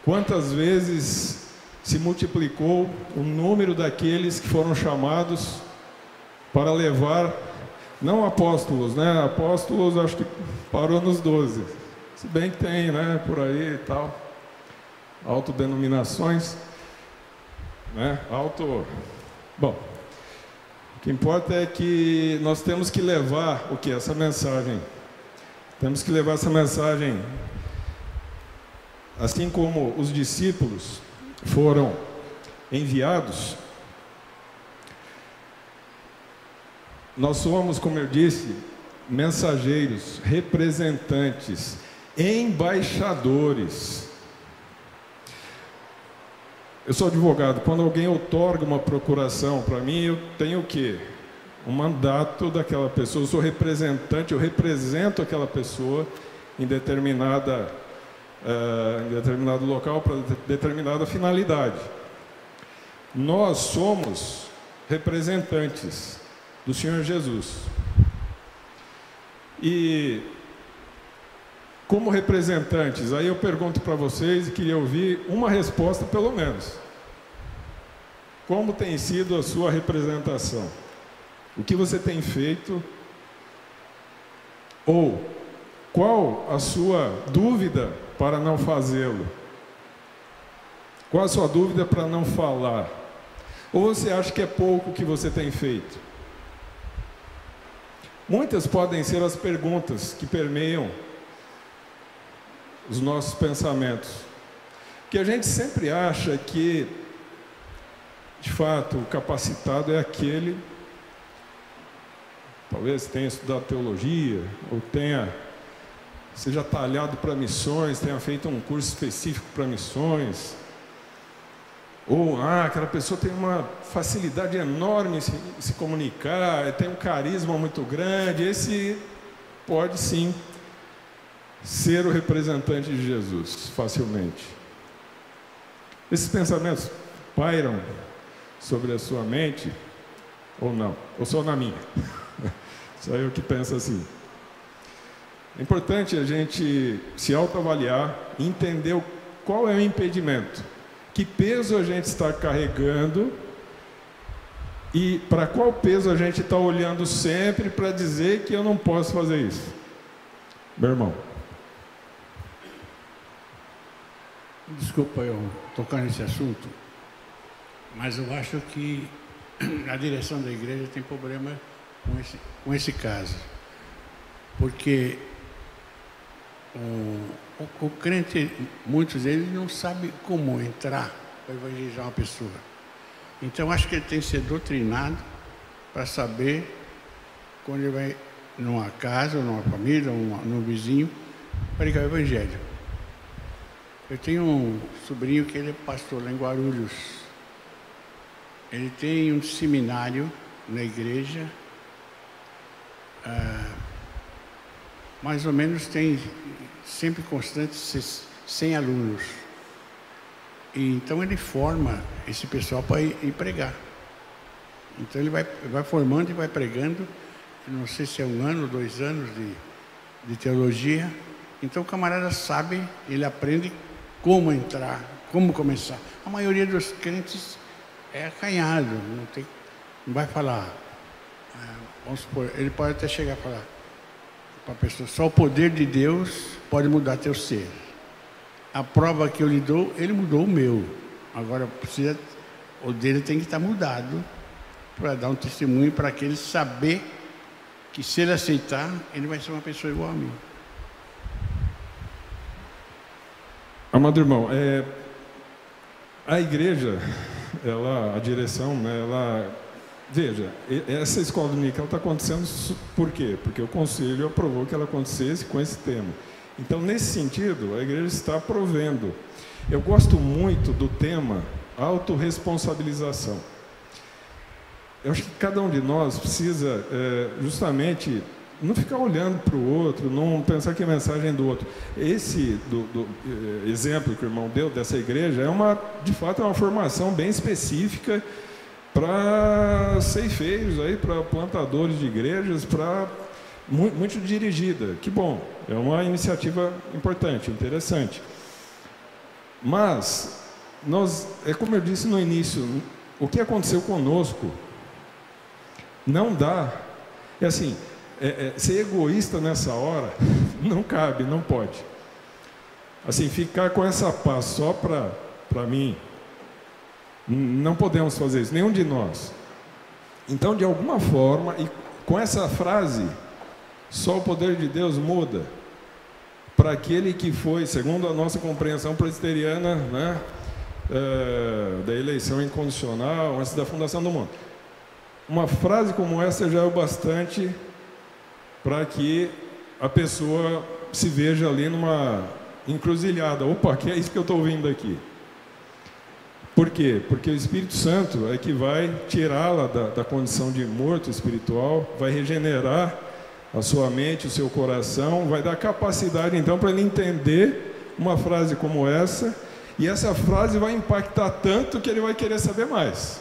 quantas vezes se multiplicou o número daqueles que foram chamados para levar, não apóstolos, né? Apóstolos acho que parou nos 12, se bem que tem, né, por aí e tal, autodenominações, né? Bom, o que importa é que nós temos que levar o que? Essa mensagem. Temos que levar essa mensagem, assim como os discípulos foram enviados. Nós somos, como eu disse, mensageiros, representantes, embaixadores. Eu sou advogado. Quando alguém outorga uma procuração para mim, eu tenho o quê? Um mandato daquela pessoa. Eu sou representante, eu represento aquela pessoa em determinado local para determinada finalidade. Nós somos representantes do Senhor Jesus. E como representantes, aí eu pergunto para vocês e queria ouvir uma resposta pelo menos. Como tem sido a sua representação? O que você tem feito? Ou qual a sua dúvida para não fazê-lo? Qual a sua dúvida para não falar? Ou você acha que é pouco o que você tem feito? Muitas podem ser as perguntas que permeiam os nossos pensamentos. Que a gente sempre acha que, de fato, o capacitado é aquele, talvez tenha estudado teologia, ou seja talhado para missões, tenha feito um curso específico para missões, ou aquela pessoa tem uma facilidade enorme em se comunicar, tem um carisma muito grande. Esse pode sim ser o representante de Jesus facilmente. Esses pensamentos pairam sobre a sua mente ou não? Ou só na minha? Só eu que penso assim. É importante a gente se autoavaliar e entender qual é o impedimento, que peso a gente está carregando e para qual peso a gente está olhando sempre para dizer que eu não posso fazer isso. Meu irmão. Desculpa eu tocar nesse assunto, mas eu acho que a direção da igreja tem problema com esse caso. Porque o crente, muitos deles não sabem como entrar para evangelizar uma pessoa. Então, acho que ele tem que ser doutrinado para saber quando ele vai numa casa, ou numa família, ou num vizinho, pregar o evangelho. Eu tenho um sobrinho que ele é pastor lá em Guarulhos. ele tem um seminário na igreja, mais ou menos tem sempre constante 100 alunos. E então ele forma esse pessoal para ir pregar. Então ele vai formando e vai pregando, não sei se é 1 ano, 2 anos de teologia. Então o camarada sabe, ele aprende como entrar, como começar. A maioria dos crentes é acanhado, não vai falar. Vamos supor, ele pode até chegar a falar para a pessoa: só o poder de Deus pode mudar teu ser. A prova que eu lhe dou, ele mudou o meu. Agora o dele tem que estar mudado para dar um testemunho para aquele saber que, se ele aceitar, ele vai ser uma pessoa igual a mim. Amado irmão, a igreja, a direção, né, veja, essa escola dominical está acontecendo por quê? Porque o conselho aprovou que ela acontecesse com esse tema. Então, nesse sentido, a igreja está provendo. Eu gosto muito do tema autorresponsabilização. Eu acho que cada um de nós precisa justamente não ficar olhando para o outro, não pensar que é mensagem do outro. Esse exemplo que o irmão deu dessa igreja de fato, é uma formação bem específica para ceifeiros, para plantadores de igrejas, muito dirigida. Que bom, é uma iniciativa importante, interessante. Mas, como eu disse no início, o que aconteceu conosco não dá. É assim, ser egoísta nessa hora não cabe, não pode. Assim, ficar com essa paz só para mim, não podemos fazer isso, nenhum de nós. Então, de alguma forma, e com essa frase, só o poder de Deus muda, para aquele que foi, segundo a nossa compreensão presbiteriana, né, da eleição incondicional, antes da fundação do mundo. Uma frase como essa já é o bastante para que a pessoa se veja ali numa encruzilhada. Opa, que é isso que eu estou ouvindo aqui? Por quê? Porque o Espírito Santo é que vai tirá-la da condição de morto espiritual, vai regenerar a sua mente, o seu coração, vai dar capacidade então para ele entender uma frase como essa, e essa frase vai impactar tanto que ele vai querer saber mais.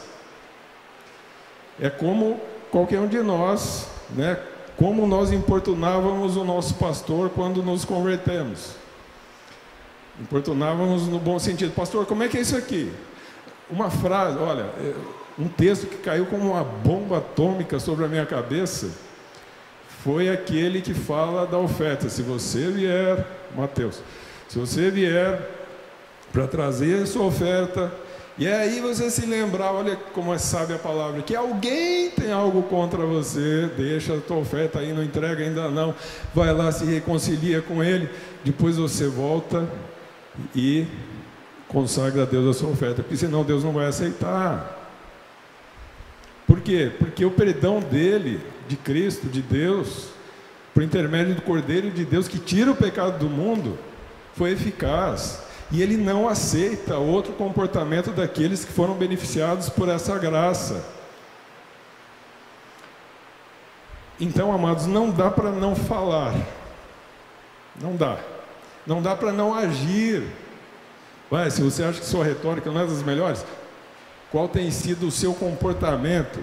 É como qualquer um de nós, né? Como nós importunávamos o nosso pastor quando nos convertemos. Importunávamos no bom sentido. Pastor, como é que é isso aqui? Uma frase, olha, um texto que caiu como uma bomba atômica sobre a minha cabeça foi aquele que fala da oferta. Se você vier, Mateus, se você vier para trazer a sua oferta, e aí você se lembrar, olha como é sábia a palavra, que alguém tem algo contra você, deixa a tua oferta aí, não entrega ainda não, vai lá, se reconcilia com ele, depois você volta e consagra a Deus a sua oferta, porque senão Deus não vai aceitar. Por quê? Porque o perdão dele, de Cristo, de Deus, por intermédio do Cordeiro de Deus, que tira o pecado do mundo, foi eficaz. E ele não aceita outro comportamento daqueles que foram beneficiados por essa graça. Então, amados, não dá para não falar. Não dá. Não dá para não agir. Se você acha que sua retórica não é das melhores, qual tem sido o seu comportamento?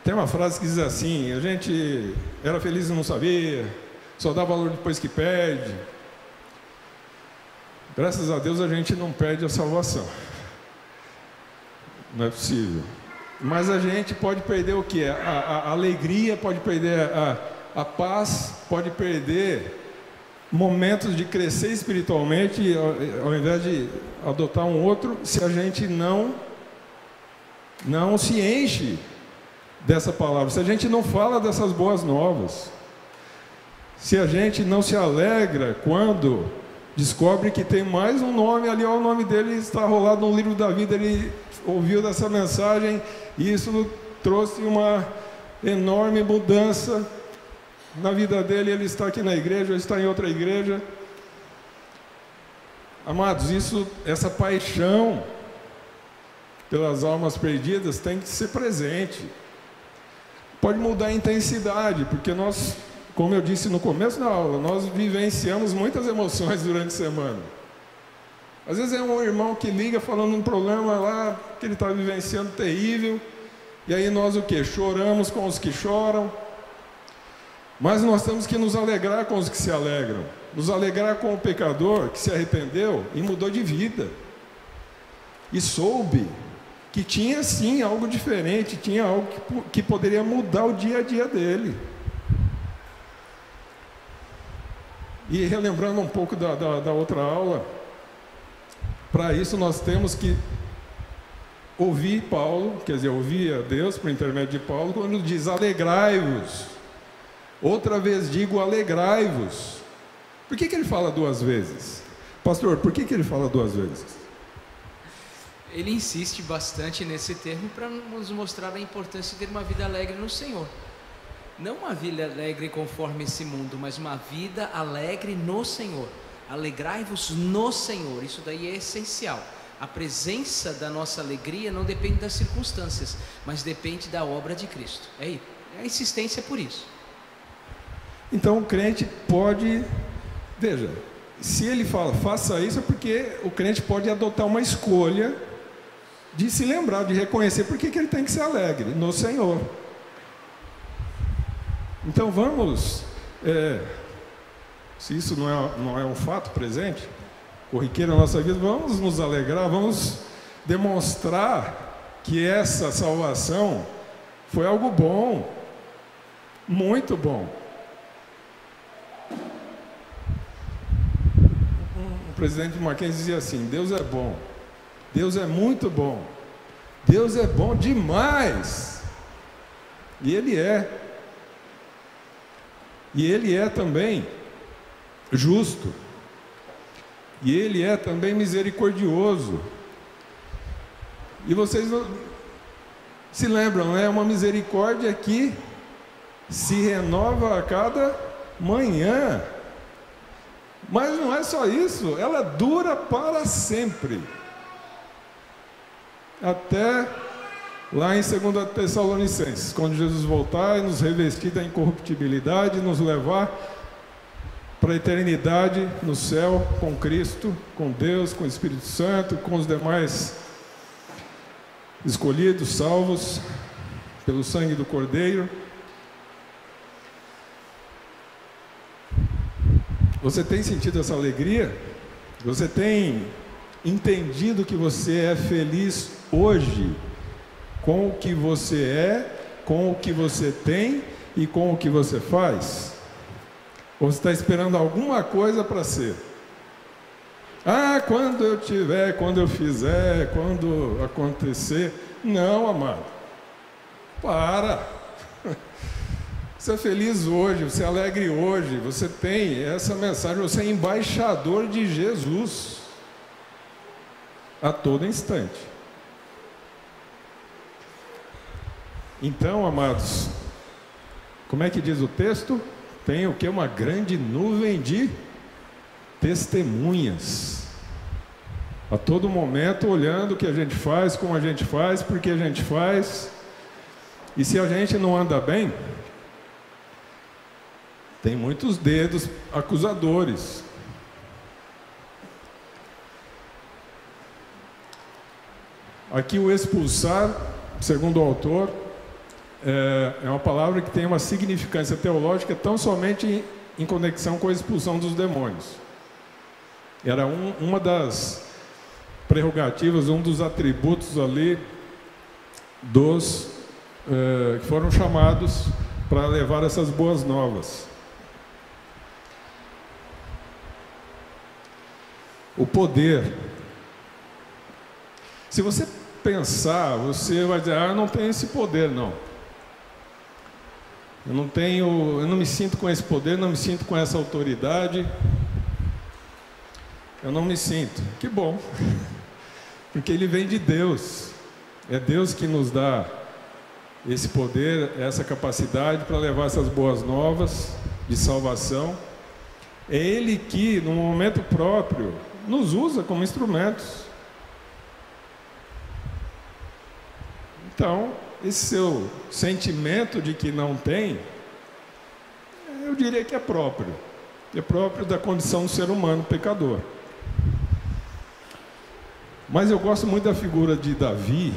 Tem uma frase que diz assim: a gente era feliz e não sabia, só dá valor depois que perde. Graças a Deus a gente não perde a salvação. Não é possível. Mas a gente pode perder o quê? A alegria, pode perder a paz, pode perder momentos de crescer espiritualmente, ao invés de adotar um outro, se a gente não se enche dessa palavra, se a gente não fala dessas boas novas, se a gente não se alegra quando descobre que tem mais um nome ali, o nome dele está rolado no livro da vida, ele ouviu dessa mensagem e isso trouxe uma enorme mudança na vida dele, ele está aqui na igreja, ele está em outra igreja. Amados, essa paixão pelas almas perdidas tem que ser presente. Pode mudar a intensidade, porque nós, como eu disse no começo da aula, nós vivenciamos muitas emoções durante a semana. Às vezes é um irmão que liga falando um problema lá que ele está vivenciando terrível, e aí nós o quê? Choramos com os que choram, mas nós temos que nos alegrar com os que se alegram, nos alegrar com o pecador que se arrependeu e mudou de vida, e soube que tinha sim algo diferente, tinha algo que poderia mudar o dia a dia dele. E relembrando um pouco da outra aula, para isso nós temos que ouvir Paulo, quer dizer, ouvir a Deus por intermédio de Paulo, quando diz alegrai-vos. Outra vez digo alegrai-vos. Por que ele fala duas vezes? Pastor, por que ele fala duas vezes? Ele insiste bastante nesse termo para nos mostrar a importância de ter uma vida alegre no Senhor. Não uma vida alegre conforme esse mundo, mas uma vida alegre no Senhor. Alegrai-vos no Senhor, isso daí é essencial. A presença da nossa alegria não depende das circunstâncias, mas depende da obra de Cristo. A insistência é por isso. Então o crente pode, veja, se ele fala faça isso, é porque o crente pode adotar uma escolha de se lembrar, de reconhecer por que ele tem que ser alegre no Senhor. Então vamos, se isso não é um fato presente, corriqueiro na nossa vida, vamos nos alegrar, vamos demonstrar que essa salvação foi algo bom, muito bom. O presidente Mackenzie dizia assim: Deus é bom, Deus é muito bom, Deus é bom demais. E Ele é. E Ele é também justo. E Ele é também misericordioso. E vocês se lembram, é uma misericórdia que se renova a cada manhã. Mas não é só isso, ela dura para sempre. Até lá em 2 Tessalonicenses, quando Jesus voltar e nos revestir da incorruptibilidade, nos levar para a eternidade no céu com Cristo, com Deus, com o Espírito Santo, com os demais escolhidos, salvos pelo sangue do Cordeiro. Você tem sentido essa alegria? Você tem entendido que você é feliz hoje com o que você é, com o que você tem e com o que você faz? Ou você está esperando alguma coisa para ser? Quando eu tiver, quando eu fizer, quando acontecer. Não, amado. Para. Você é feliz hoje, você é alegre hoje, você tem essa mensagem, você é embaixador de Jesus a todo instante. Então, amados, como é que diz o texto? Tem o que? Uma grande nuvem de testemunhas. A todo momento olhando o que a gente faz, como a gente faz, por que a gente faz. E se a gente não anda bem, tem muitos dedos acusadores. Aqui o expulsar, segundo o autor, é uma palavra que tem uma significância teológica tão somente em conexão com a expulsão dos demônios. Era uma das prerrogativas, um dos atributos ali dos que foram chamados para levar essas boas novas. O poder. Se você pensar, você vai dizer: eu não tenho esse poder, não. Eu não me sinto com esse poder, não me sinto com essa autoridade. Eu não me sinto. Que bom. Porque ele vem de Deus. É Deus que nos dá esse poder, essa capacidade para levar essas boas novas de salvação. É Ele que, no momento próprio, nos usa como instrumentos. Então, esse seu sentimento de que não tem, eu diria que é próprio da condição do ser humano pecador. Mas eu gosto muito da figura de Davi,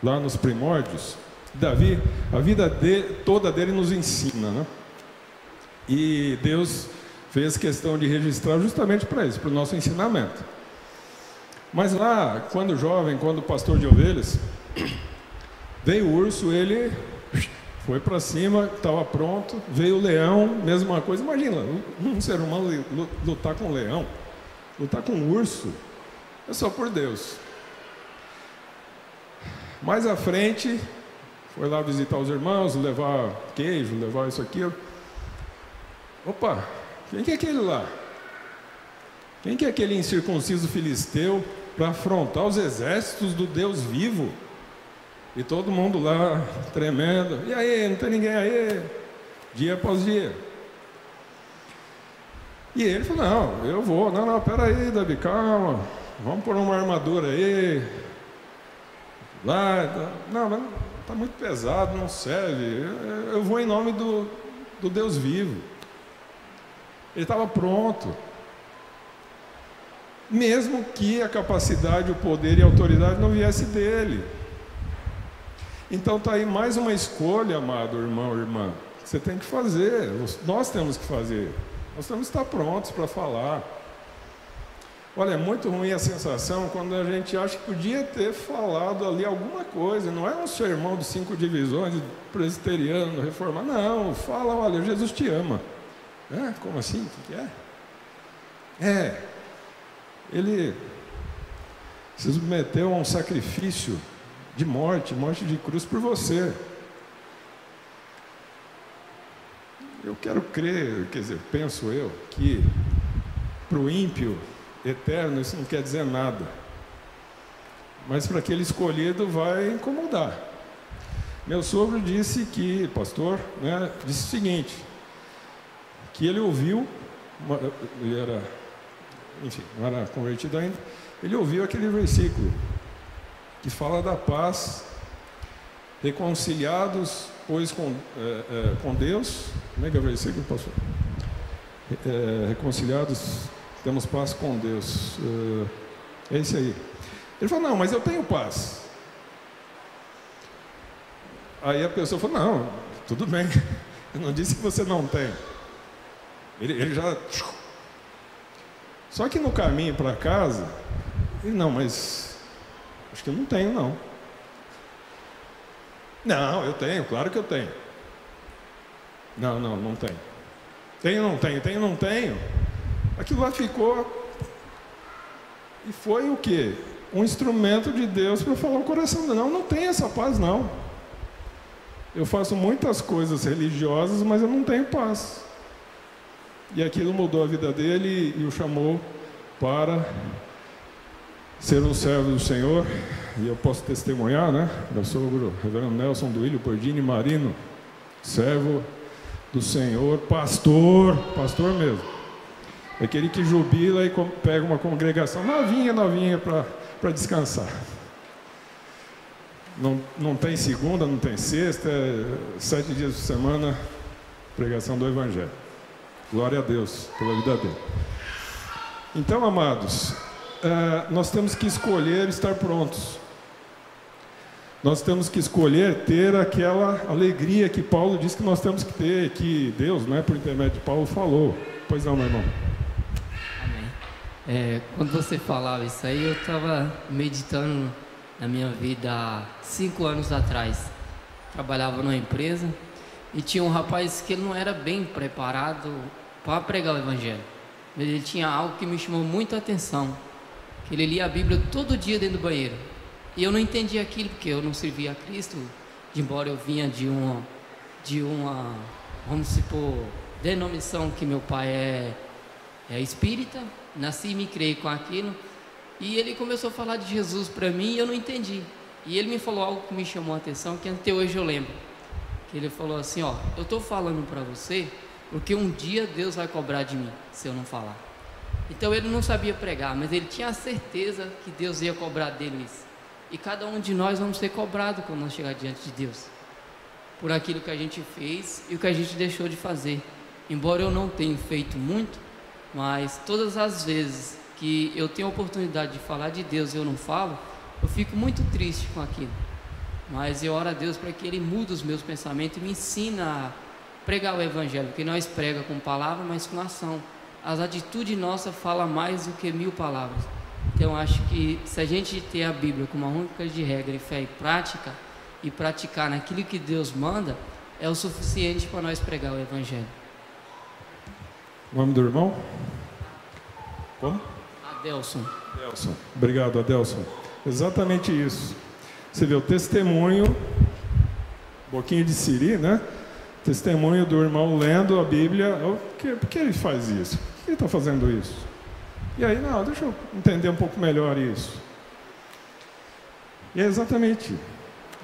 lá nos primórdios. Davi, a vida toda dele nos ensina, né? E Deus fez questão de registrar justamente para isso, para o nosso ensinamento. Mas lá, quando jovem, quando pastor de ovelhas, veio o urso, ele foi para cima, estava pronto, veio o leão, mesma coisa. Imagina, um ser humano lutar com um leão, lutar com um urso, é só por Deus. Mais à frente, foi lá visitar os irmãos, levar queijo, levar isso, aquilo. Opa, quem que é aquele lá? Quem que é aquele incircunciso filisteu para afrontar os exércitos do Deus vivo? E todo mundo lá, tremendo. E aí, não tem ninguém aí? Dia após dia. E ele falou, não, eu vou. Não, peraí, Davi, calma. Vamos pôr uma armadura aí. Lá, não, mas está muito pesado, não serve. Eu vou em nome do Deus vivo. Ele estava pronto. Mesmo que a capacidade, o poder e a autoridade não viesse dele. Então está aí mais uma escolha, amado irmão, irmã, que você tem que fazer, nós temos que fazer, nós temos que estar prontos para falar. Olha, é muito ruim a sensação quando a gente acha que podia ter falado ali alguma coisa, não é um sermão de 5 divisões, presbiteriano, reformado, não, fala, olha, Jesus te ama. Como assim? O que é? Ele se submeteu a um sacrifício de morte de cruz por você. Eu quero crer, quer dizer, penso eu, que para o ímpio eterno isso não quer dizer nada, mas para aquele escolhido vai incomodar. Meu sogro disse que, pastor, disse o seguinte, que ele ouviu, ele era, enfim, não era convertido ainda, ele ouviu aquele versículo que fala da paz, reconciliados, pois com Deus. Como é que é o versículo, pastor? Reconciliados, temos paz com Deus. É esse aí. Ele falou, não, mas eu tenho paz. Aí a pessoa falou, não, tudo bem, eu não disse que você não tem. Ele já... Só que no caminho para casa, ele, não, mas acho que eu não tenho, não. Não, eu tenho, claro que eu tenho. Não tenho. Não tenho. Aquilo lá ficou. E foi o quê? Um instrumento de Deus para falar o coração dele. Não tem essa paz, não. Eu faço muitas coisas religiosas, mas eu não tenho paz. E aquilo mudou a vida dele e o chamou para ser um servo do Senhor. E eu posso testemunhar, né? Meu sogro, reverendo Nelson Duílio Pordini Marino, servo do Senhor, pastor mesmo. É aquele que jubila e pega uma congregação novinha para descansar. Não tem segunda, não tem sexta, 7 dias por semana, pregação do Evangelho. Glória a Deus pela vida dele. Então, amados, nós temos que escolher estar prontos. Nós temos que escolher ter aquela alegria que Paulo diz que nós temos que ter, que Deus, por intermédio de Paulo, falou. Pois não, meu irmão? Amém. Quando você falava isso aí, eu estava meditando na minha vida há 5 anos atrás. Trabalhava numa empresa e tinha um rapaz que ele não era bem preparado para pregar o Evangelho. Mas ele tinha algo que me chamou muita atenção, que ele lia a Bíblia todo dia dentro do banheiro. E eu não entendia aquilo, porque eu não servia a Cristo, embora eu vinha de uma, vamos supor, denominação que meu pai é espírita, nasci e me criei com aquilo. E ele começou a falar de Jesus para mim e eu não entendi. E ele me falou algo que me chamou a atenção, que até hoje eu lembro. Que ele falou assim, eu estou falando para você porque um dia Deus vai cobrar de mim se eu não falar. Então ele não sabia pregar, mas ele tinha a certeza que Deus ia cobrar dele isso. E cada um de nós vamos ser cobrados quando nós chegar diante de Deus, por aquilo que a gente fez e o que a gente deixou de fazer. Embora eu não tenha feito muito, mas todas as vezes que eu tenho a oportunidade de falar de Deus e eu não falo, eu fico muito triste com aquilo. Mas eu oro a Deus para que Ele mude os meus pensamentos e me ensine a pregar o Evangelho, porque nós pregamos com palavra, mas com ação. As atitudes nossas falam mais do que 1000 palavras. Então eu acho que se a gente ter a Bíblia como uma única de regra e fé e prática, e praticar naquilo que Deus manda, é o suficiente para nós pregar o Evangelho. O nome do irmão? Como? Adelson. Adelson. Obrigado, Adelson. Exatamente isso. Você vê o testemunho, boquinha de siri, né? Testemunho do irmão lendo a Bíblia. Por que ele faz isso? Por que ele está fazendo isso? E aí, não, deixa eu entender um pouco melhor isso. E é exatamente,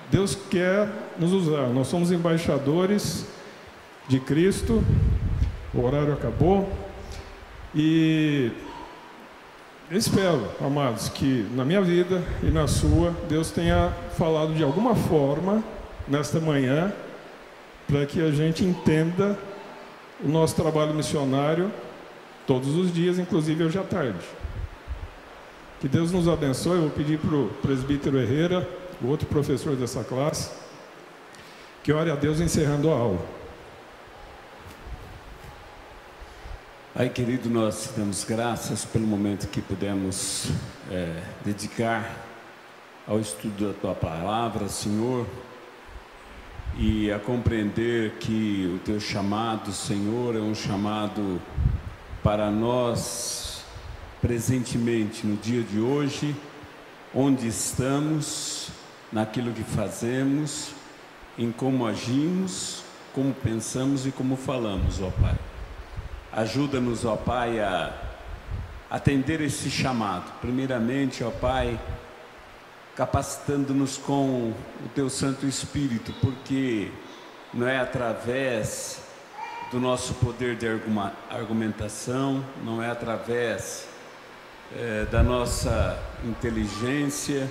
Deus quer nos usar. Nós somos embaixadores de Cristo. O horário acabou. E eu espero, amados, que na minha vida e na sua, Deus tenha falado de alguma forma nesta manhã, para que a gente entenda o nosso trabalho missionário todos os dias, inclusive hoje à tarde. Que Deus nos abençoe. Eu vou pedir para o presbítero Herrera, o outro professor dessa classe, que ore a Deus encerrando a aula. Pai querido, nós te damos graças pelo momento que pudemos dedicar ao estudo da Tua Palavra, Senhor, e a compreender que o Teu chamado, Senhor, é um chamado para nós presentemente, no dia de hoje, onde estamos, naquilo que fazemos, em como agimos, como pensamos e como falamos, ó Pai. Ajuda-nos, ó Pai, a atender esse chamado. Primeiramente, ó Pai, capacitando-nos com o Teu Santo Espírito, porque não é através do nosso poder de argumentação, não é através da nossa inteligência,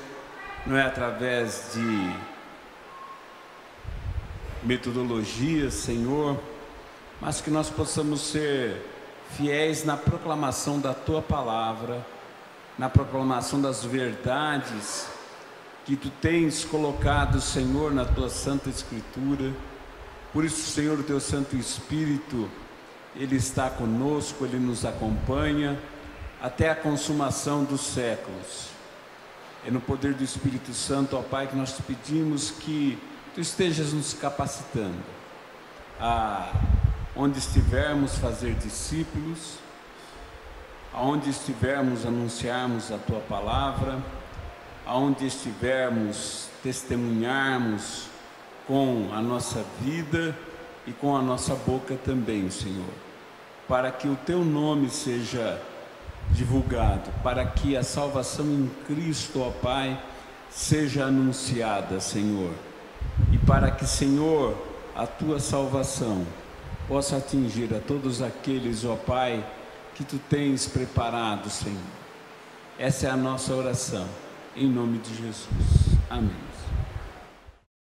não é através de metodologias, Senhor, mas que nós possamos ser fiéis na proclamação da Tua Palavra, na proclamação das verdades que Tu tens colocado, Senhor, na Tua Santa Escritura. Por isso, Senhor, o Teu Santo Espírito, Ele está conosco, Ele nos acompanha até a consumação dos séculos. É no poder do Espírito Santo, ó Pai, que nós te pedimos que Tu estejas nos capacitando a, onde estivermos, fazer discípulos, aonde estivermos, anunciarmos a Tua Palavra, aonde estivermos, testemunharmos com a nossa vida e com a nossa boca também, Senhor, para que o Teu nome seja divulgado, para que a salvação em Cristo, ó Pai, seja anunciada, Senhor, e para que, Senhor, a Tua salvação possa atingir a todos aqueles, ó Pai, que Tu tens preparado, Senhor. Essa é a nossa oração, em nome de Jesus. Amém.